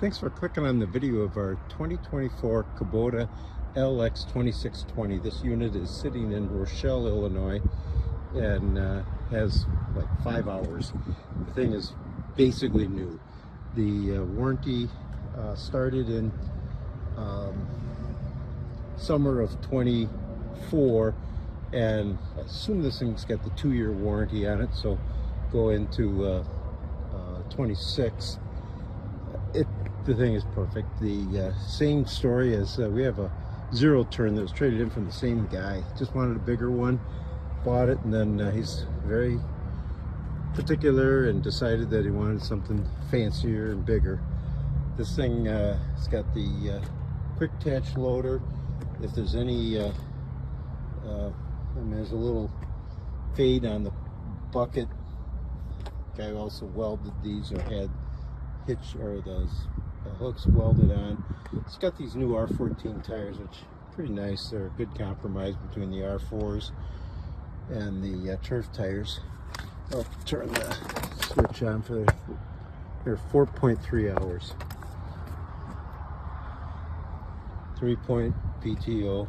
Thanks for clicking on the video of our 2024 Kubota LX2620. This unit is sitting in Rochelle, Illinois, and has like 5 hours. The thing is basically new. The warranty started in summer of 24, and I assume this thing's got the 2-year warranty on it, so go into 26. The thing is perfect. The same story as we have a 0-turn that was traded in from the same guy. Just wanted a bigger one, bought it, and then he's very particular and decided that he wanted something fancier and bigger. This thing it's got the quick attach loader. If there's any I mean, there's a little fade on the bucket. Guy also welded these, or had hitch or those hooks welded on. It's got these new R14 tires, which are pretty nice. They're a good compromise between the R4s and the turf tires. I'll turn the switch on for they're 4.3 hours. 3-point PTO.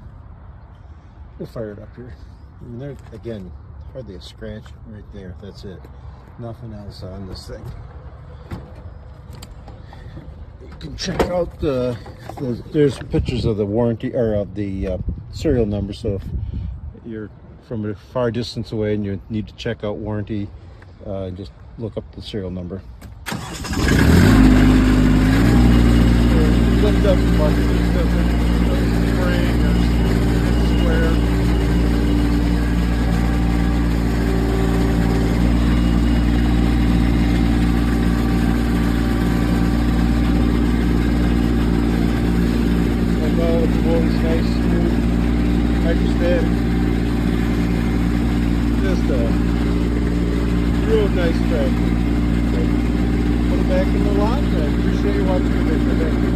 We'll fire it up here. I mean, there's again hardly a scratch right there. That's it. Nothing else on this thing. You can check out there's pictures of the warranty, or of the serial number, so if you're from a far distance away and you need to check out warranty, just look up the serial number. Lift up the bucket, spring or square. It's nice, smooth, hydrostatic. Just a real nice tractor. Put it back in the lot. I appreciate you watching the video. Thank you.